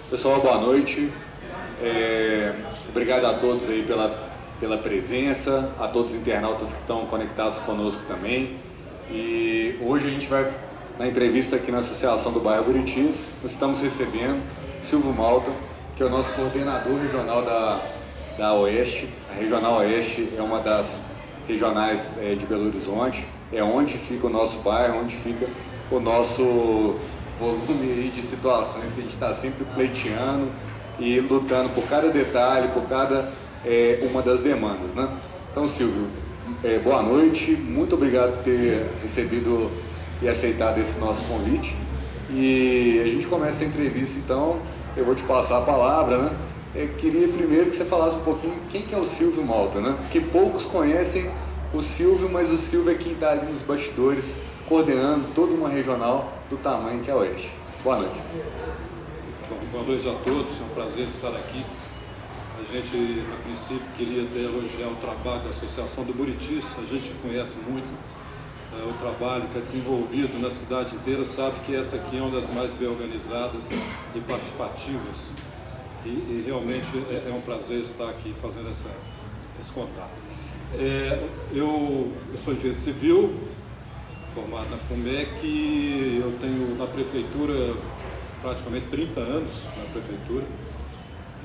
Pessoal, boa noite. Obrigado a todos aí pela presença, a todos os internautas que estão conectados conosco também. E hoje a gente vai, na entrevista aqui na Associação do Bairro Buritis, nós estamos recebendo Silvio Malta, que é o nosso coordenador regional da Oeste. A Regional Oeste é uma das regionais de Belo Horizonte, é onde fica o nosso bairro, onde fica o nosso volume aí de situações que a gente está sempre pleiteando e lutando por cada detalhe, por cada uma das demandas, né? Então, Silvio, boa noite, muito obrigado por ter recebido e aceitado esse nosso convite. E a gente começa a entrevista, então, eu vou te passar a palavra, né? Eu queria primeiro que você falasse um pouquinho quem que é o Silvio Malta, né? Porque poucos conhecem o Silvio, mas o Silvio é quem está ali nos bastidores, coordenando toda uma regional do tamanho que é a Oeste. Boa noite. Bom, boa noite a todos, é um prazer estar aqui. A gente, a princípio, queria até elogiar o trabalho da Associação do Buritis. A gente conhece muito o trabalho que é desenvolvido na cidade inteira, sabe que essa aqui é uma das mais bem organizadas e participativas. E realmente é um prazer estar aqui fazendo esse contato. Eu sou engenheiro civil, formado na FUMEC, eu tenho na prefeitura praticamente 30 anos na prefeitura,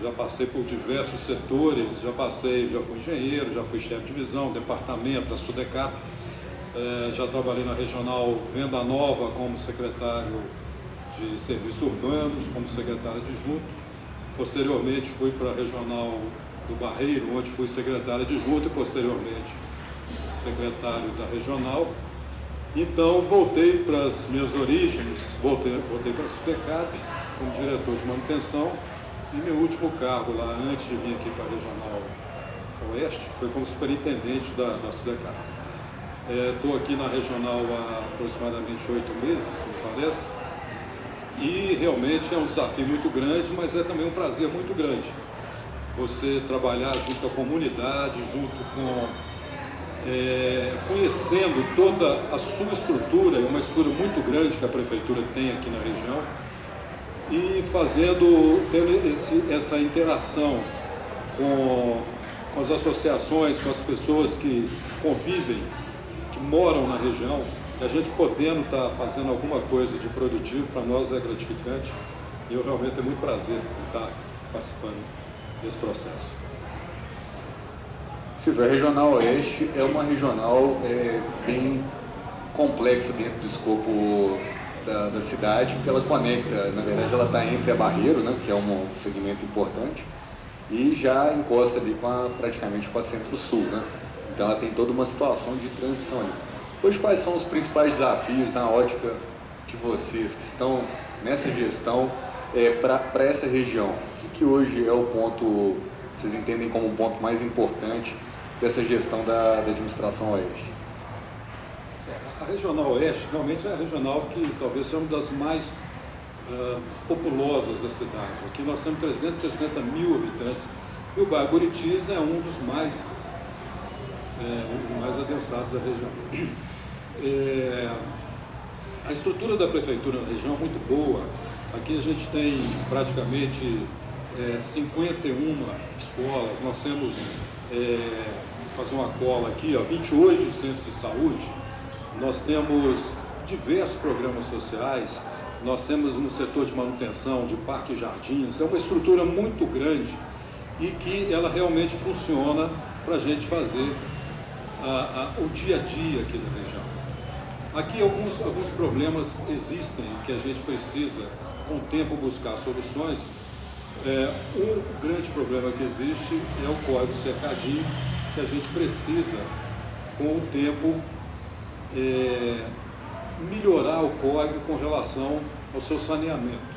já passei por diversos setores, já fui engenheiro, já fui chefe de divisão, departamento da SUDECAP, já trabalhei na Regional Venda Nova como secretário de Serviços Urbanos, como secretário adjunto, posteriormente fui para a Regional do Barreiro, onde fui secretário adjunto e posteriormente secretário da Regional. Então voltei para as minhas origens, voltei para a SUDECAP como diretor de manutenção e meu último cargo lá, antes de vir aqui para a Regional Oeste, foi como superintendente da SUDECAP. Estou aqui na Regional há aproximadamente 8 meses, me parece, e realmente é um desafio muito grande, mas é também um prazer muito grande. Você trabalhar junto à comunidade, junto com conhecendo toda a sua estrutura, uma estrutura muito grande que a prefeitura tem aqui na região, e tendo essa interação com as associações, com as pessoas que convivem, que moram na região, a gente podendo estar fazendo alguma coisa de produtivo, para nós é gratificante, e eu realmente tenho muito prazer em estar participando desse processo. Silvio, a Regional Oeste é uma regional bem complexa dentro do escopo da cidade, porque ela conecta, na verdade ela está entre a Barreiro, né, que é um segmento importante, e já encosta ali praticamente com a Centro-Sul, né? Então ela tem toda uma situação de transição ali. Hoje, quais são os principais desafios na ótica de vocês que estão nessa gestão para essa região? O que hoje é o ponto, vocês entendem como o ponto mais importante dessa gestão da administração Oeste? A Regional Oeste realmente é a regional que talvez seja uma das mais populosas da cidade. Aqui nós temos 360 mil habitantes e o bairro Buritis é um dos mais adensados da região. A estrutura da prefeitura na região é muito boa. Aqui a gente tem praticamente 51 escolas, nós temos, fazer uma cola aqui, 28 centros de saúde, nós temos diversos programas sociais, nós temos no setor de manutenção, de parques e jardins, é uma estrutura muito grande e que ela realmente funciona para a gente fazer o dia a dia aqui na região. Aqui alguns problemas existem que a gente precisa, com o tempo, buscar soluções. Um grande problema que existe é o córrego cercadinho, que a gente precisa, com o tempo, melhorar o córrego com relação ao seu saneamento.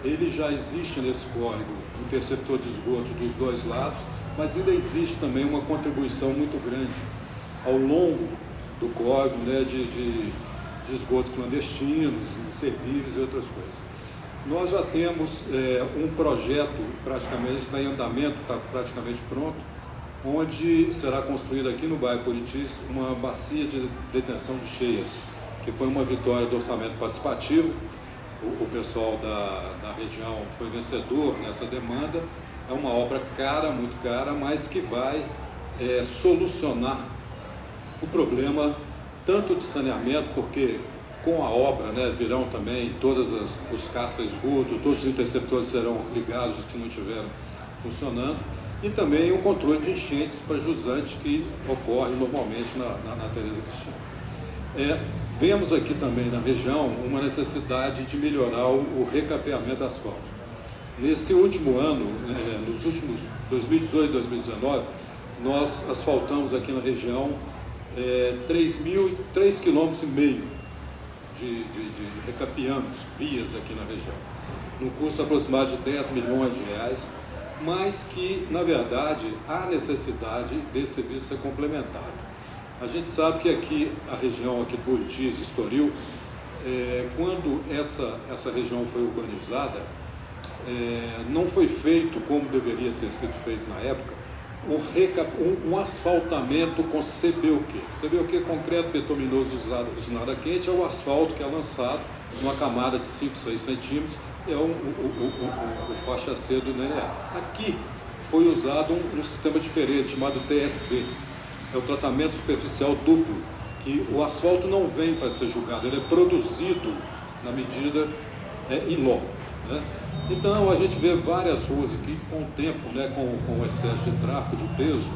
Ele já existe nesse córrego um interceptor de esgoto dos dois lados, mas ainda existe também uma contribuição muito grande ao longo do córrego, né, de esgoto clandestinos, inservíveis e outras coisas. Nós já temos um projeto, praticamente está em andamento, está praticamente pronto, onde será construída aqui no bairro Buritis uma bacia de detenção de cheias, que foi uma vitória do orçamento participativo. O pessoal da região foi vencedor nessa demanda. É uma obra cara, muito cara, mas que vai solucionar o problema tanto de saneamento, porque com a obra, né, virão também todos os caça-esgoto, todos os interceptores serão ligados, os que não estiveram funcionando, e também o controle de enchentes para jusante que ocorre normalmente na Tereza Cristina. Vemos aqui também na região uma necessidade de melhorar o recapeamento asfáltico. Nesse último ano, nos últimos 2018 e 2019, nós asfaltamos aqui na região 3,5 km de recapeamos vias aqui na região, num custo aproximado de 10 milhões de reais, mas que, na verdade, há necessidade desse serviço ser complementado. A gente sabe que aqui, a região aqui do Buritis, Estoril, quando essa região foi urbanizada, não foi feito como deveria ter sido feito na época, um asfaltamento com CBUQ. CBUQ, concreto bituminoso usinado a quente, é o asfalto que é lançado numa camada de 5, 6 centímetros, é o faixa C do NEA. Aqui foi usado um sistema diferente, chamado TSD, é o tratamento superficial duplo, que o asfalto não vem para ser julgado, ele é produzido na medida em loco, né? Então, a gente vê várias ruas aqui, com o tempo, né, com o excesso de tráfego, de peso,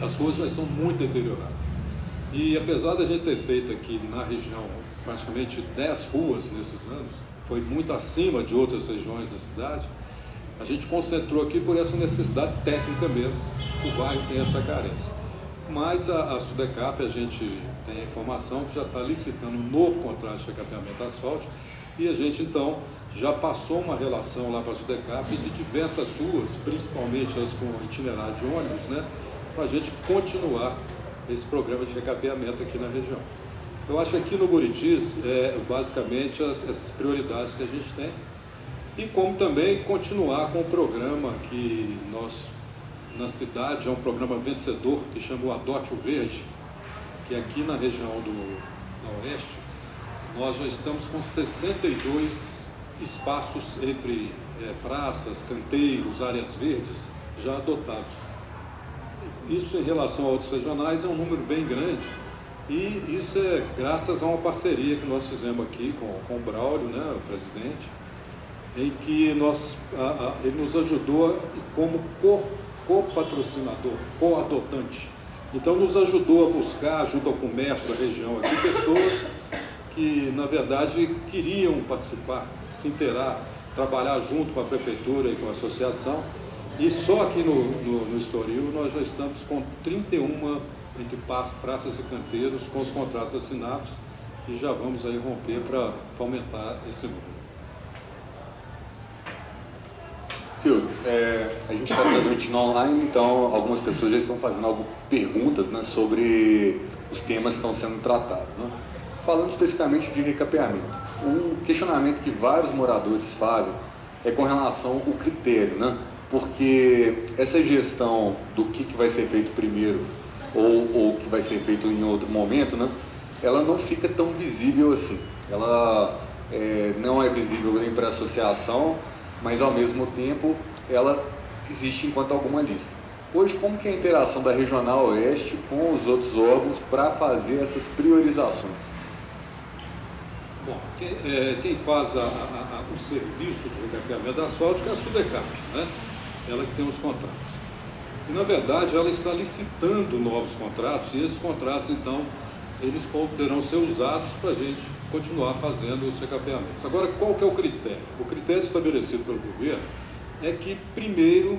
as ruas já são muito deterioradas. E apesar da gente ter feito aqui na região praticamente 10 ruas nesses anos, foi muito acima de outras regiões da cidade, a gente concentrou aqui por essa necessidade técnica mesmo, o bairro tem essa carência. Mas a Sudecap, a gente tem a informação que já está licitando um novo contrato de recapeamento asfáltico, e a gente então já passou uma relação lá para a Sudecap de diversas ruas, principalmente as com itinerário de ônibus, né, para a gente continuar esse programa de recapeamento aqui na região. Eu acho que aqui no Buritis, basicamente, essas prioridades que a gente tem, e como também continuar com o programa que nós, na cidade, é um programa vencedor, que chama o Adote o Verde, que aqui na região da Oeste, nós já estamos com 62 espaços entre praças, canteiros, áreas verdes, já adotados. Isso, em relação a outros regionais, é um número bem grande, e isso é graças a uma parceria que nós fizemos aqui com o Braulio, né, o presidente, em que ele nos ajudou como co-patrocinador, co-adotante. Então, nos ajudou a buscar, junto ao comércio da região aqui, pessoas que, na verdade, queriam participar, se inteirar, trabalhar junto com a prefeitura e com a associação. E só aqui no Estoril nós já estamos com 31 entre praças e canteiros com os contratos assinados, e já vamos aí romper para aumentar esse número. Silvio, a gente está transmitindo online, então algumas pessoas já estão fazendo perguntas, né, sobre os temas que estão sendo tratados, né? Falando especificamente de recapeamento, um questionamento que vários moradores fazem é com relação ao critério, né? Porque essa gestão do que vai ser feito primeiro ou que vai ser feito em outro momento, né, ela não fica tão visível assim. Ela não é visível nem para a associação, mas ao mesmo tempo ela existe enquanto alguma lista. Hoje, como que é a interação da Regional Oeste com os outros órgãos para fazer essas priorizações? Bom, quem faz o serviço de recapeamento asfáltico é a Sudecap, né? Ela que tem os contratos. E, na verdade, ela está licitando novos contratos, e esses contratos, então, eles poderão ser usados para a gente continuar fazendo os recapeamentos. Agora, qual que é o critério? O critério estabelecido pelo governo é que, primeiro,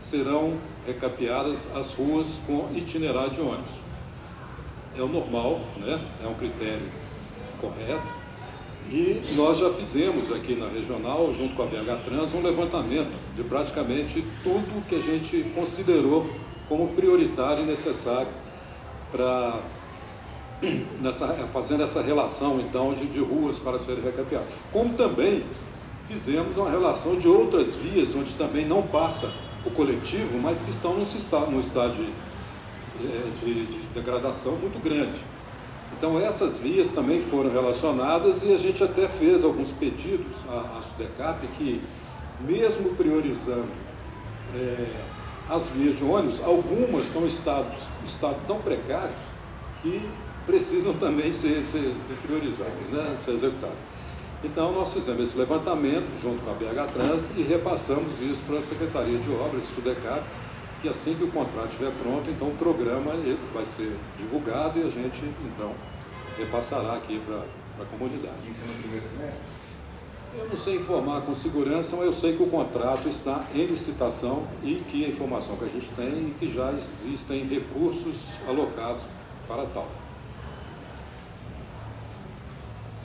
serão recapeadas as ruas com itinerário de ônibus. É o normal, né? É um critério correto. E nós já fizemos aqui na Regional, junto com a BH Trans, um levantamento de praticamente tudo que a gente considerou como prioritário e necessário para fazendo essa relação, então, de ruas para serem recapeadas. Como também fizemos uma relação de outras vias, onde também não passa o coletivo, mas que estão num estado de degradação muito grande. Então essas vias também foram relacionadas e a gente até fez alguns pedidos à SUDECAP que, mesmo priorizando as vias de ônibus, algumas estão em estado tão precário que precisam também ser priorizadas, né, ser executadas. Então nós fizemos esse levantamento junto com a BH Trans e repassamos isso para a Secretaria de Obras, SUDECAP, que assim que o contrato estiver pronto, então o programa ele vai ser divulgado e a gente então repassará aqui para a comunidade. Isso no primeiro semestre? Eu não sei informar com segurança, mas eu sei que o contrato está em licitação e que a informação que a gente tem é que já existem recursos alocados para tal.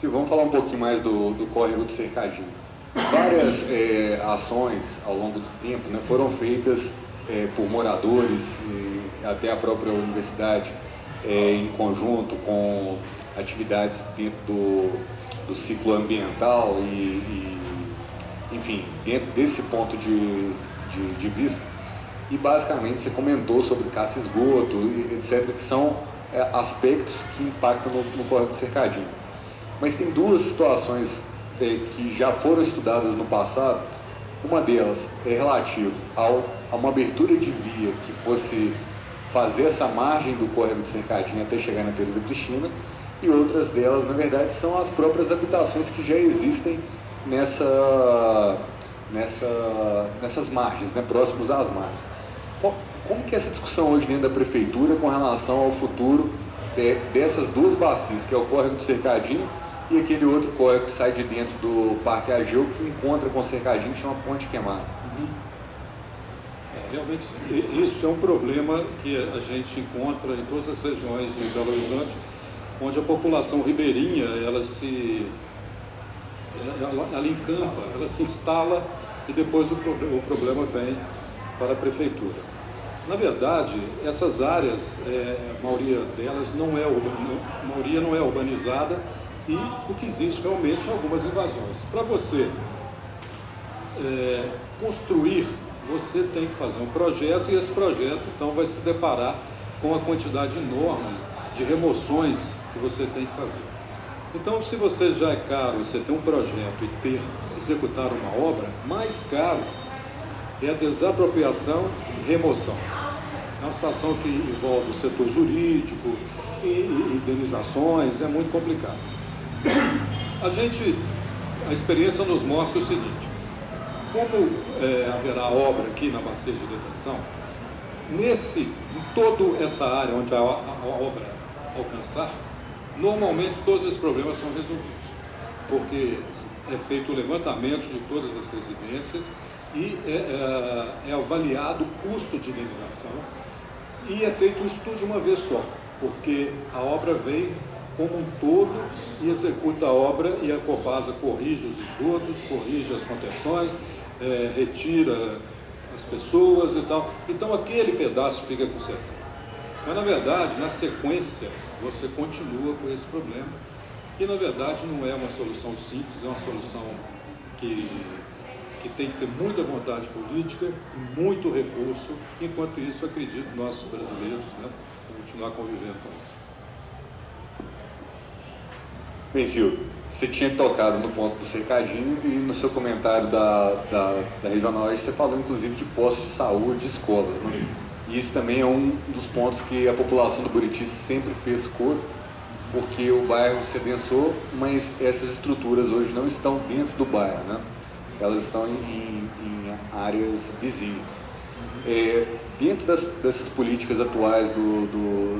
Vamos falar um pouquinho mais do córrego do Cercadinho. Várias ações ao longo do tempo, né, foram feitas por moradores e até a própria universidade em conjunto com atividades dentro do ciclo ambiental enfim, dentro desse ponto de vista. E basicamente você comentou sobre caça-esgoto, etc., que são aspectos que impactam no córrego do Cercadinho. Mas tem duas situações que já foram estudadas no passado. Uma delas é relativa a uma abertura de via que fosse fazer essa margem do córrego do Cercadinho até chegar na Teresa Cristina, e outras delas, na verdade, são as próprias habitações que já existem nessas margens, né, próximos às margens. Como que é essa discussão hoje dentro da Prefeitura com relação ao futuro dessas duas bacias, que é o córrego do Cercadinho e aquele outro córrego que sai de dentro do Parque Ageu, que encontra com o Cercadinho, que chama Ponte Queimada? Realmente, isso é um problema que a gente encontra em todas as regiões de Belo Horizonte, onde a população ribeirinha, ela encampa, ela se instala e depois o problema vem para a Prefeitura. Na verdade, essas áreas, a maioria delas não é urbanizada e o que existe realmente são algumas invasões. Para você construir, você tem que fazer um projeto e esse projeto então vai se deparar com a quantidade enorme de remoções que você tem que fazer. Então, se você já é caro, você tem um projeto e executar uma obra, mais caro é a desapropriação e remoção. É uma situação que envolve o setor jurídico e indenizações, é muito complicado. A experiência nos mostra o seguinte: como haverá obra aqui na bacia de detenção, em toda essa área onde a obra alcançar, normalmente todos esses problemas são resolvidos, porque é feito o levantamento de todas as residências e é avaliado o custo de indenização e é feito o estudo de uma vez só, porque a obra vem como um todo e executa a obra e a Copasa corrige os esgotos, corrige as contenções, retira as pessoas e tal. Então aquele pedaço fica consertado. Mas na verdade, na sequência, você continua com esse problema. E na verdade não é uma solução simples, é uma solução que tem que ter muita vontade política e muito recurso. Enquanto isso, acredito nós brasileiros, né, continuar convivendo com isso. Bem, Silvio, você tinha tocado no ponto do Cercadinho e no seu comentário da Regional Oeste você falou inclusive de postos de saúde, de escolas, né? E isso também é um dos pontos que a população do Buriti sempre fez coro, porque o bairro se adensou, mas essas estruturas hoje não estão dentro do bairro, né? Elas estão em áreas vizinhas. Dentro dessas políticas atuais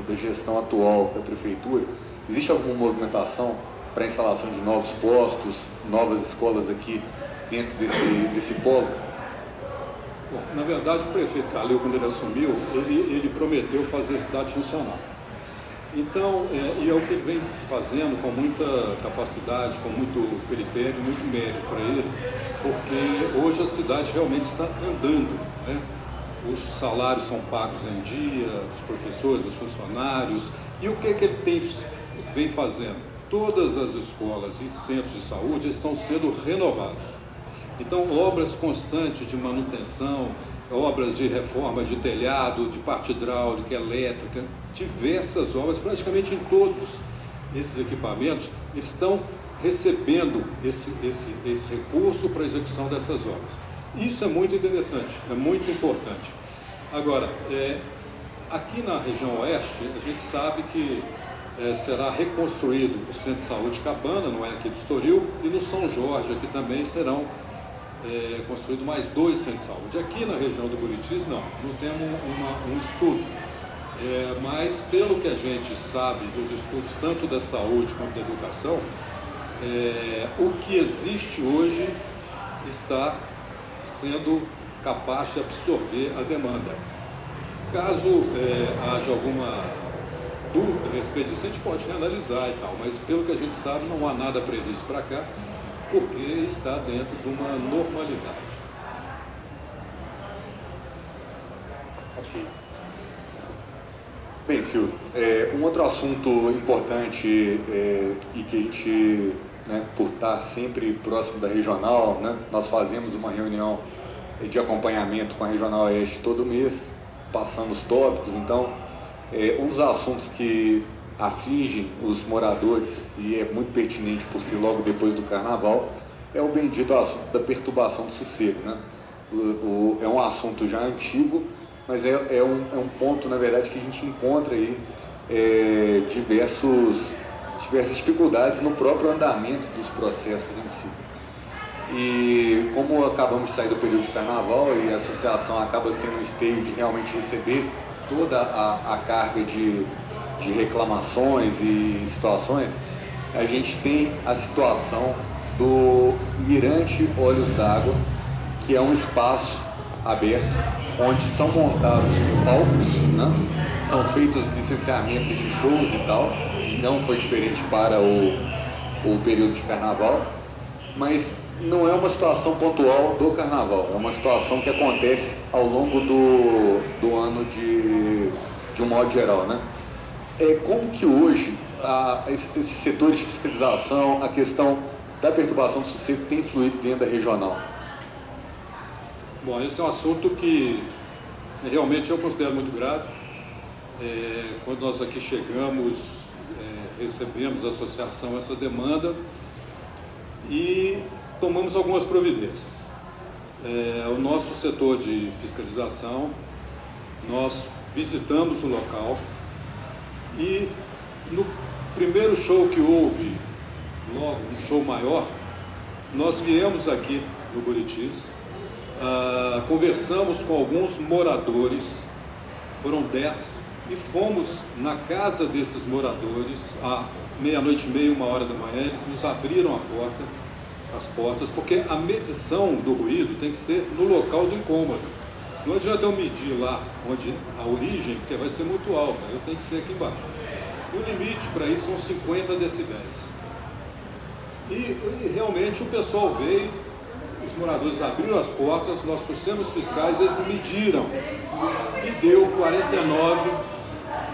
da gestão atual da Prefeitura, existe alguma movimentação para a instalação de novos postos, novas escolas aqui dentro desse polo? Bom, na verdade, o prefeito Calil, quando ele assumiu, ele prometeu fazer a cidade funcionar. Então, e é o que ele vem fazendo com muita capacidade, com muito critério, muito mérito para ele, porque hoje a cidade realmente está andando, né? Os salários são pagos em dia, dos professores, dos funcionários, e o que ele vem fazendo? Todas as escolas e centros de saúde estão sendo renovados. Então, obras constantes de manutenção, obras de reforma de telhado, de parte hidráulica, elétrica, diversas obras, praticamente em todos esses equipamentos, eles estão recebendo esse recurso para a execução dessas obras. Isso é muito interessante, é muito importante. Agora, aqui na região oeste, a gente sabe que será reconstruído o Centro de Saúde Cabana, não é aqui do Estoril, e no São Jorge aqui também serão construídos mais 2 centros de saúde. Aqui na região do Buritis, não temos um estudo. Mas pelo que a gente sabe dos estudos tanto da saúde quanto da educação, o que existe hoje está sendo capaz de absorver a demanda. Caso haja alguma dúvida a respeito disso, a gente pode analisar e tal, mas pelo que a gente sabe não há nada previsto para cá, porque está dentro de uma normalidade. Ok. Bem, Silvio, um outro assunto importante e que a gente, por estar sempre próximo da regional, nós fazemos uma reunião de acompanhamento com a Regional Oeste todo mês, passando os tópicos. Então, um dos assuntos que afligem os moradores, e é muito pertinente por ser logo depois do Carnaval, é o bendito assunto da perturbação do sossego. É um assunto já antigo, mas é um ponto, na verdade, que a gente encontra aí diversas dificuldades no próprio andamento dos processos em si. E como acabamos de sair do período de Carnaval e a associação acaba sendo um esteio de realmente receber toda a carga de reclamações e situações, a gente tem a situação do Mirante Olhos d'Água, que é um espaço aberto, onde são montados palcos, são feitos licenciamentos de shows e tal, não foi diferente para o período de Carnaval, mas não é uma situação pontual do Carnaval, é uma situação que acontece ao longo do ano de um modo geral, Como que hoje esses setores de fiscalização, a questão da perturbação do sossego tem influído dentro da regional? Bom, esse é um assunto que realmente eu considero muito grave. Quando nós aqui chegamos, recebemos a associação essa demanda e tomamos algumas providências. O nosso setor de fiscalização, nós visitamos o local e no primeiro show que houve, logo um show maior, nós viemos aqui no Buritis, conversamos com alguns moradores, foram 10, e fomos na casa desses moradores à meia-noite e meia, 1h da manhã. Eles nos abriram as portas, porque a medição do ruído tem que ser no local do incômodo. Não adianta eu medir lá onde a origem, porque vai ser muito alta, eu tenho que ser aqui embaixo. O limite para isso são 50 decibéis. E realmente o pessoal veio, os moradores abriram as portas, nós trouxemos fiscais, eles mediram e deu 49,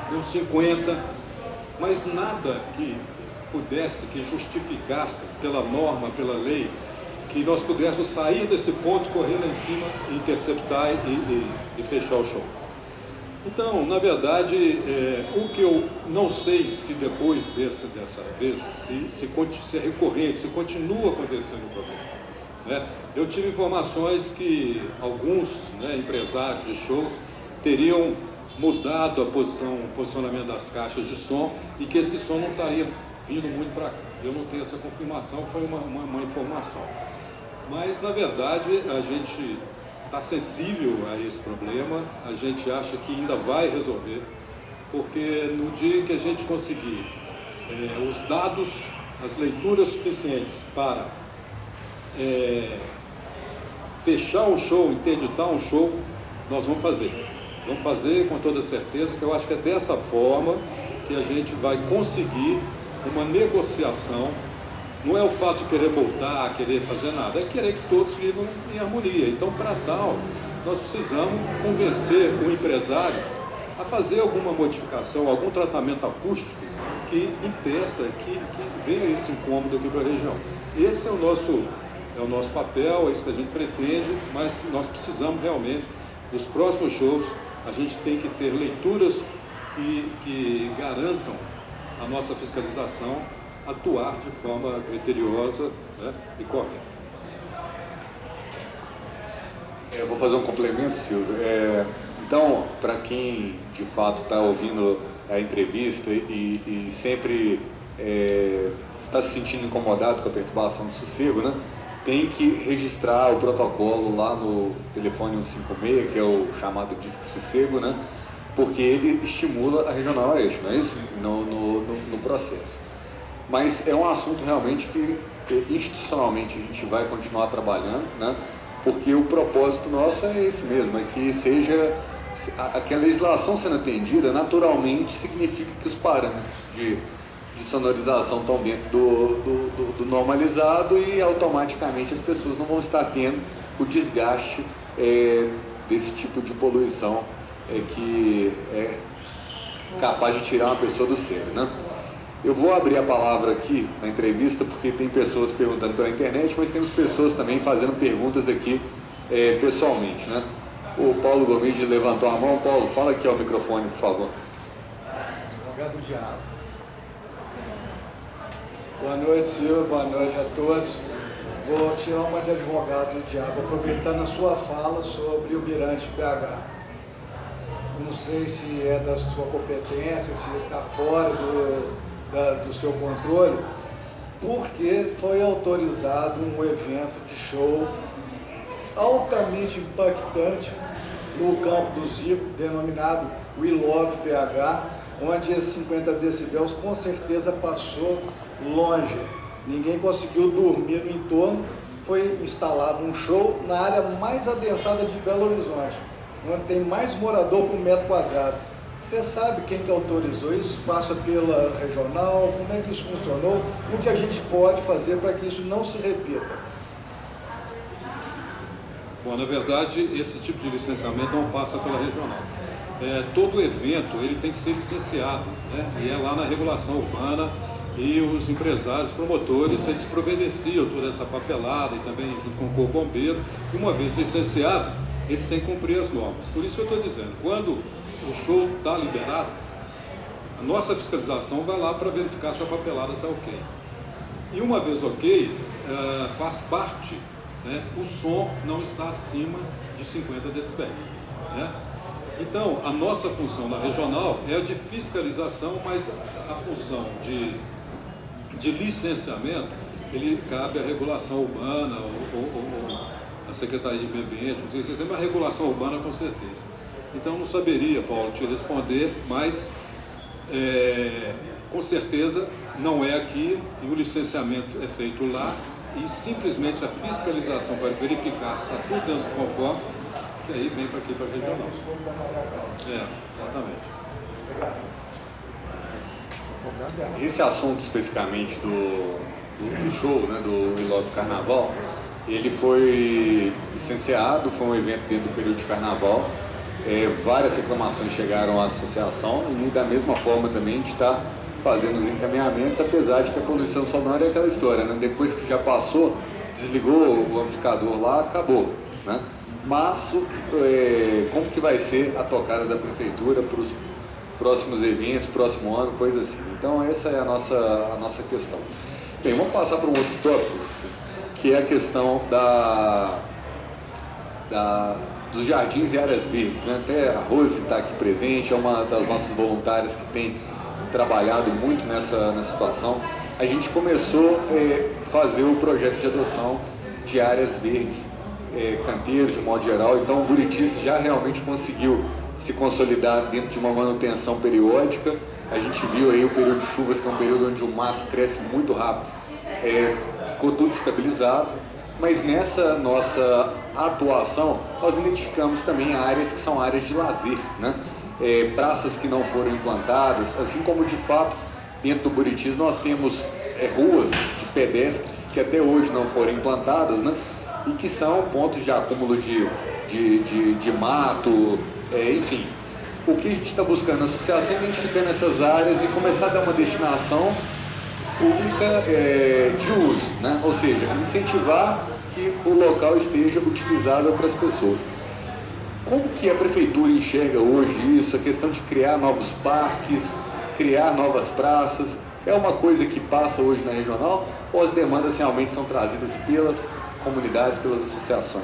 deu 50, mas nada que pudesse, que justificasse pela norma, pela lei, que nós pudéssemos sair desse ponto, correr lá em cima, interceptar e fechar o show. Então, na verdade, o que eu não sei se depois dessa vez, se é recorrente, se continua acontecendo o problema. Eu tive informações que alguns empresários de shows teriam mudado o posicionamento das caixas de som e que esse som não estaria vindo muito para cá. Eu não tenho essa confirmação, foi uma informação. Mas, na verdade, a gente está sensível a esse problema, a gente acha que ainda vai resolver, porque no dia que a gente conseguir os dados, as leituras suficientes para fechar um show, interditar um show, nós vamos fazer. Vamos fazer com toda certeza, que eu acho que é dessa forma que a gente vai conseguir uma negociação. Não é o fato de querer voltar, querer fazer nada, é querer que todos vivam em harmonia. Então, para tal, nós precisamos convencer o empresário a fazer alguma modificação, algum tratamento acústico que impeça, que venha esse incômodo aqui para a região. Esse é o nosso papel, é isso que a gente pretende, mas nós precisamos realmente, nos próximos shows, a gente tem que ter leituras que garantam a nossa fiscalização atuar de forma criteriosa, né, e correta. Eu vou fazer um complemento, Silvio. Então, para quem de fato está ouvindo a entrevista e sempre está se sentindo incomodado com a perturbação do sossego, né, tem que registrar o protocolo lá no telefone 156, que é o chamado Disque Sossego, né, porque ele estimula a Regional Oeste, não é isso? No processo. Mas é um assunto realmente que institucionalmente a gente vai continuar trabalhando, né, porque o propósito nosso é esse mesmo, é que seja que a legislação sendo atendida naturalmente significa que os parâmetros de sonorização estão dentro do normalizado e automaticamente as pessoas não vão estar tendo o desgaste desse tipo de poluição que é capaz de tirar uma pessoa do sério, né? Eu vou abrir a palavra aqui na entrevista porque tem pessoas perguntando pela internet, mas temos pessoas também fazendo perguntas aqui pessoalmente, né? O Paulo Gomes levantou a mão. Paulo, fala aqui ao microfone, por favor. Advogado Diabo. Boa noite, Silvio. Boa noite a todos. Vou tirar uma de advogado do Diabo, aproveitando a sua fala sobre o Mirante PH. Não sei se é da sua competência, se está fora do seu controle, porque foi autorizado um evento de show altamente impactante no campo do Zico, denominado We Love PH, onde esses 50 decibéis com certeza passou longe. Ninguém conseguiu dormir no entorno. Foi instalado um show na área mais adensada de Belo Horizonte, onde tem mais morador por metro quadrado. Você sabe quem que autorizou isso? Passa pela regional? Como é que isso funcionou? O que a gente pode fazer para que isso não se repita? Bom, na verdade, esse tipo de licenciamento não passa pela regional. Todo evento ele tem que ser licenciado, né? E é lá na regulação urbana, e os empresários, promotores, eles providenciam toda essa papelada e também junto com o Corpo Bombeiro, e uma vez licenciado, eles têm que cumprir as normas. Por isso que eu estou dizendo, quando o show está liberado, a nossa fiscalização vai lá para verificar se a papelada está ok. E uma vez ok, faz parte, né, o som não está acima de 50 decibéis. Né? Então, a nossa função na regional é a de fiscalização, mas a função de licenciamento, ele cabe à regulação urbana ou a Secretaria de Meio Ambiente, não sei se é uma regulação urbana com certeza. Então, não saberia, Paulo, te responder, mas com certeza não é aqui, e o licenciamento é feito lá, e simplesmente a fiscalização para verificar se está tudo dentro dos conformes, que aí vem para aqui, para a regional. Exatamente. Esse assunto especificamente do show, né, do We Love Carnaval, ele foi licenciado, foi um evento dentro do período de carnaval. Várias reclamações chegaram à associação e da mesma forma também a gente está fazendo os encaminhamentos, apesar de que a poluição sonora é aquela história, né? Depois que já passou, desligou o amplificador lá, acabou, né? Mas como que vai ser a tocada da prefeitura para os próximos eventos, próximo ano, coisa assim. Então essa é a nossa questão. Bem, vamos passar para um outro tópico, que é a questão dos jardins e áreas verdes, né? Até a Rose está aqui presente, é uma das nossas voluntárias que tem trabalhado muito nessa situação. A gente começou a fazer o projeto de adoção de áreas verdes, canteiros de modo geral. Então o Buritis já realmente conseguiu se consolidar dentro de uma manutenção periódica. A gente viu aí o período de chuvas, que é um período onde o mato cresce muito rápido, ficou tudo estabilizado. Mas nessa nossa atuação, nós identificamos também áreas que são áreas de lazer, né? Praças que não foram implantadas, assim como de fato dentro do Buritis nós temos ruas de pedestres que até hoje não foram implantadas, né? E que são pontos de acúmulo de mato, enfim. O que a gente está buscando na associação é identificando essas áreas e começar a dar uma destinação pública de uso, né? Ou seja, incentivar que o local esteja utilizado para as pessoas. Como que a prefeitura enxerga hoje isso, a questão de criar novos parques, criar novas praças? É uma coisa que passa hoje na regional ou as demandas realmente são trazidas pelas comunidades, pelas associações?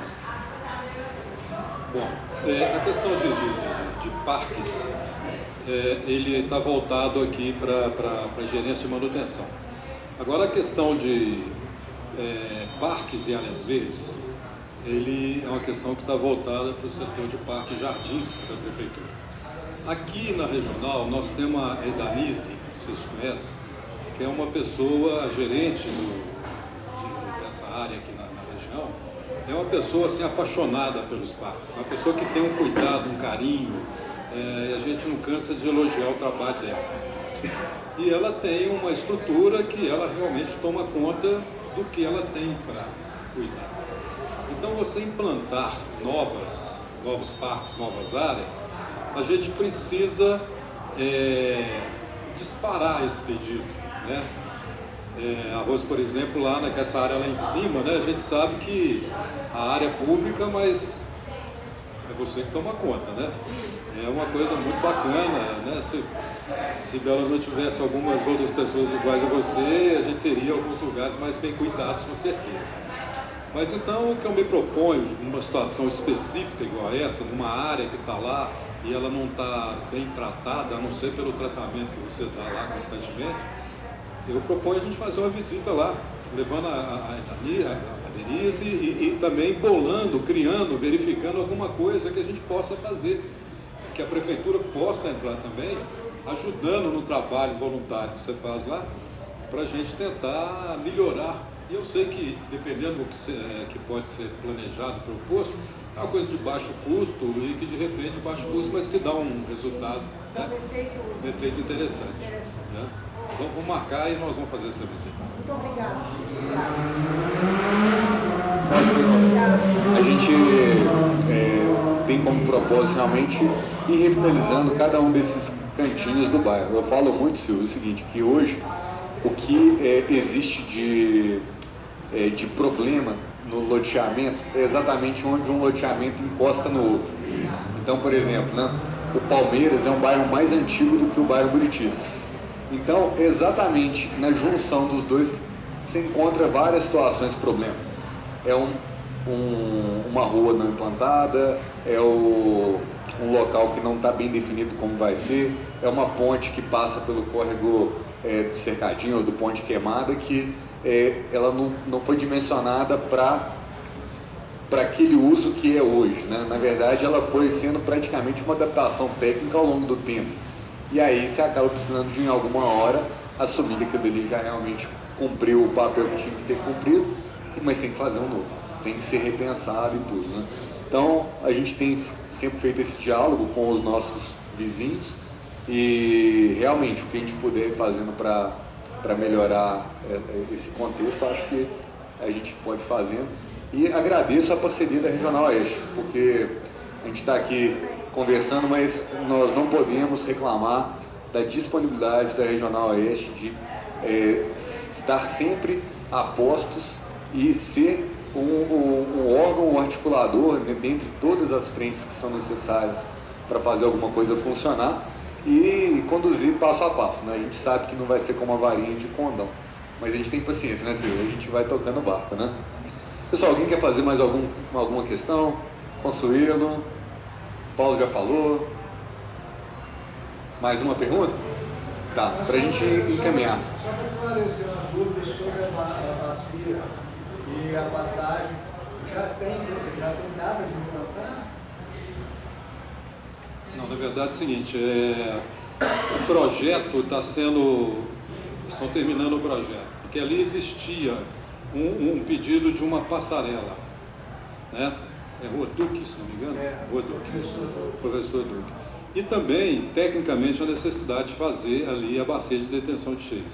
Bom, a questão de parques, ele está voltado aqui para gerência de manutenção. Agora, a questão de parques e áreas verdes, ele é uma questão que está voltada para o setor de parques e jardins da prefeitura. Aqui na regional, nós temos a Edanise, vocês conhecem, que é uma pessoa, a gerente dessa área aqui na região, é uma pessoa assim, apaixonada pelos parques, uma pessoa que tem um cuidado, um carinho, e a gente não cansa de elogiar o trabalho dela. E ela tem uma estrutura que ela realmente toma conta do que ela tem para cuidar. Então, você implantar novos parques, novas áreas, a gente precisa disparar esse pedido, né? Arroz, por exemplo, lá nessa área lá em cima, né, a gente sabe que a área é pública, mas é você que toma conta, né? É uma coisa muito bacana, né? Se Belo não tivesse algumas outras pessoas iguais a você, a gente teria alguns lugares mais bem cuidados, com certeza. Mas então, o que eu me proponho, numa situação específica igual a essa, numa área que está lá e ela não está bem tratada, a não ser pelo tratamento que você dá lá constantemente, eu proponho a gente fazer uma visita lá, levando a Denise e também bolando, criando, verificando alguma coisa que a gente possa fazer, que a prefeitura possa entrar também, ajudando no trabalho voluntário que você faz lá, para a gente tentar melhorar. E eu sei que, dependendo do que pode ser planejado, proposto, é uma coisa de baixo custo e que de repente baixo custo, mas que dá um resultado, né? Um efeito interessante. Né? Então, vamos marcar e nós vamos fazer essa visita. Muito obrigada. A gente tem como propósito realmente ir revitalizando cada um desses cantinhos do bairro. Eu falo muito, Silvio, o seguinte, que hoje o que existe de problema no loteamento é exatamente onde um loteamento encosta no outro. Então, por exemplo, né, o Palmeiras é um bairro mais antigo do que o bairro Buritis. Então, exatamente na junção dos dois se encontra várias situações de problema. É uma rua não implantada, é um local que não está bem definido como vai ser, é uma ponte que passa pelo córrego do Cercadinho ou do Ponte Queimada que ela não foi dimensionada para aquele uso que é hoje, né? Na verdade, ela foi sendo praticamente uma adaptação técnica ao longo do tempo. E aí você acaba precisando de, em alguma hora, assumir que aquilo ali já realmente cumpriu o papel que tinha que ter cumprido, mas tem que fazer um novo, tem que ser repensado e tudo, né? Então, a gente tem sempre feito esse diálogo com os nossos vizinhos e realmente o que a gente puder ir fazendo para melhorar esse contexto, acho que a gente pode ir fazendo. E agradeço a parceria da Regional Oeste, porque a gente está aqui conversando, mas nós não podemos reclamar da disponibilidade da Regional Oeste de estar sempre a postos e ser um órgão articulador, né, dentre todas as frentes que são necessárias para fazer alguma coisa funcionar e conduzir passo a passo, né? A gente sabe que não vai ser como a varinha de condão, mas a gente tem paciência, né, Silvio? A gente vai tocando o barco, né? Pessoal, alguém quer fazer mais alguma questão? Consuelo, Paulo já falou. Mais uma pergunta? Tá, para a gente encaminhar. Só para esclarecer uma dúvida sobre a bacia e a passagem, já tem data de implantar? Não, na verdade é o seguinte, o projeto estão terminando o projeto, porque ali existia um pedido de uma passarela, né? É Rua Duque, se não me engano? Rua Duque. Professor Duque. E também, tecnicamente, a necessidade de fazer ali a bacia de detenção de cheias.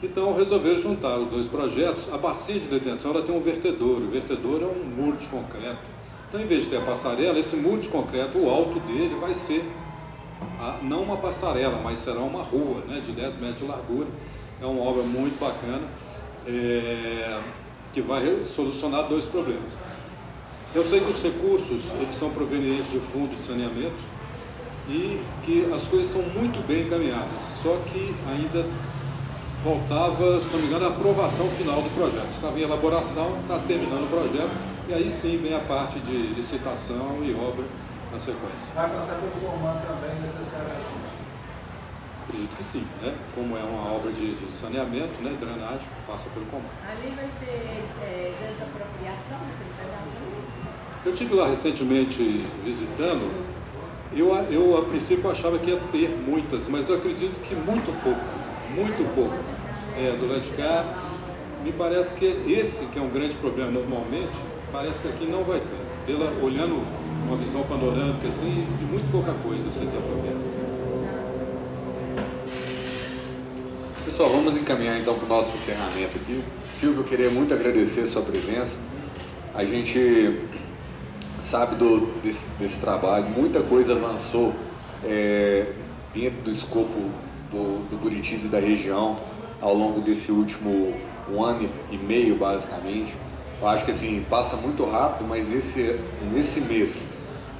Então, resolveram juntar os dois projetos. A bacia de detenção ela tem um vertedouro. O vertedouro é um muro de concreto. Então, em vez de ter a passarela, esse muro de concreto, o alto dele vai ser, não uma passarela, mas será uma rua, né, de 10 metros de largura. É uma obra muito bacana, que vai solucionar dois problemas. Eu sei que os recursos, eles são provenientes de fundo de saneamento, e que as coisas estão muito bem encaminhadas, só que ainda faltava, se não me engano, a aprovação final do projeto. Estava em elaboração, está terminando o projeto, e aí sim vem a parte de licitação e obra na sequência. Vai passar pelo comando também, necessariamente? Acredito que sim, né? Como é uma obra de saneamento, né, drenagem, passa pelo comando. Ali vai ter desapropriação daquele pedaço? Eu estive lá recentemente visitando. Eu a princípio achava que ia ter muitas, mas eu acredito que muito pouco. Do lado de cá, me parece que esse que é um grande problema normalmente, parece que aqui não vai ter. Olhando uma visão panorâmica assim, de muito pouca coisa a ser desapropriada. Pessoal, vamos encaminhar então para o nosso encerramento aqui. Silvio, eu queria muito agradecer a sua presença. A gente sabe desse trabalho, muita coisa avançou dentro do escopo do Buritis e da região ao longo desse último 1 ano e meio, basicamente. Eu acho que assim, passa muito rápido, mas nesse mês,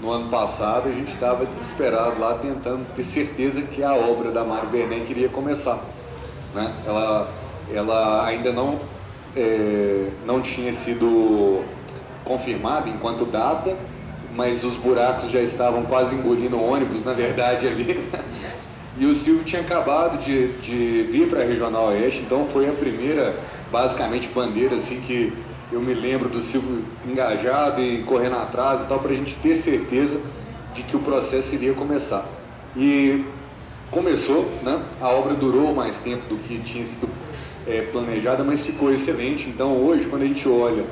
no ano passado, a gente estava desesperado lá, tentando ter certeza que a obra da Mário Werneck iria começar, né? Ela ainda não tinha sido confirmada enquanto data, mas os buracos já estavam quase engolindo o ônibus, na verdade, ali. E o Silvio tinha acabado de vir para a Regional Oeste, então foi a primeira, basicamente, bandeira assim, que eu me lembro do Silvio engajado e correndo atrás e tal, para a gente ter certeza de que o processo iria começar. E começou, né? A obra durou mais tempo do que tinha sido planejada, mas ficou excelente. Então hoje, quando a gente olha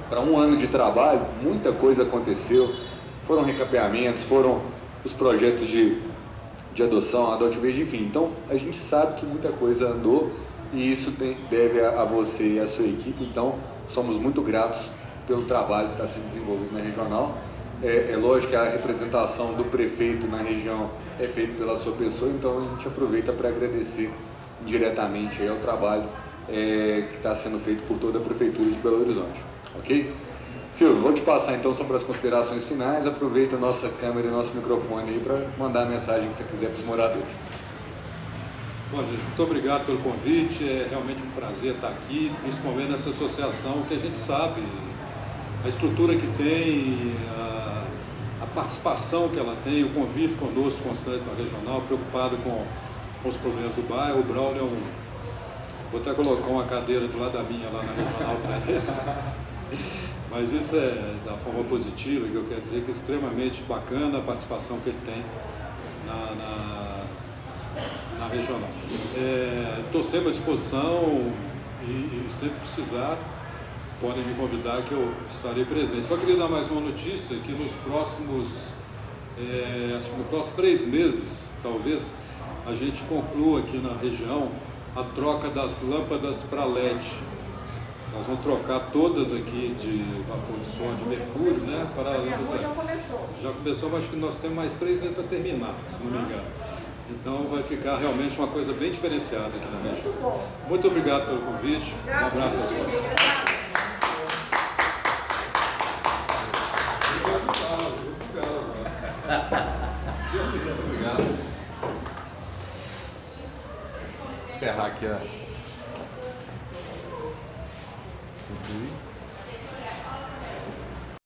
para 1 ano de trabalho, muita coisa aconteceu. Foram recapeamentos, foram os projetos de adoção, Adote Verde, enfim. Então a gente sabe que muita coisa andou e isso deve a você e a sua equipe. Então somos muito gratos pelo trabalho que está sendo desenvolvido na regional. É lógico que a representação do prefeito na região é feita pela sua pessoa, então a gente aproveita para agradecer diretamente ao trabalho que está sendo feito por toda a Prefeitura de Belo Horizonte. Ok? Silvio, vou te passar então sobre as considerações finais. Aproveita a nossa câmera e nosso microfone aí para mandar a mensagem que você quiser para os moradores. Bom, gente, muito obrigado pelo convite. É realmente um prazer estar aqui, principalmente nessa associação que a gente sabe a estrutura que tem, a participação que ela tem, o convívio conosco constante na regional, preocupado com os problemas do bairro. O Braulio vou até colocar uma cadeira do lado da minha lá na regional para ele. Mas isso é da forma positiva, que eu quero dizer que é extremamente bacana a participação que ele tem na regional. Estou sempre à disposição e sempre precisar, podem me convidar que eu estarei presente. Só queria dar mais uma notícia, que nos próximos, acho que nos próximos 3 meses, talvez, a gente conclua aqui na região a troca das lâmpadas para LED. Nós vamos trocar todas aqui de vapor de som de mercúrio, né? Para a rua já começou. Já começou, mas acho que nós temos mais 3 meses para terminar, se não me engano. Então vai ficar realmente uma coisa bem diferenciada aqui na região. Muito bom. Muito obrigado pelo convite. Um abraço a todos. Obrigado. Encerrar aqui a...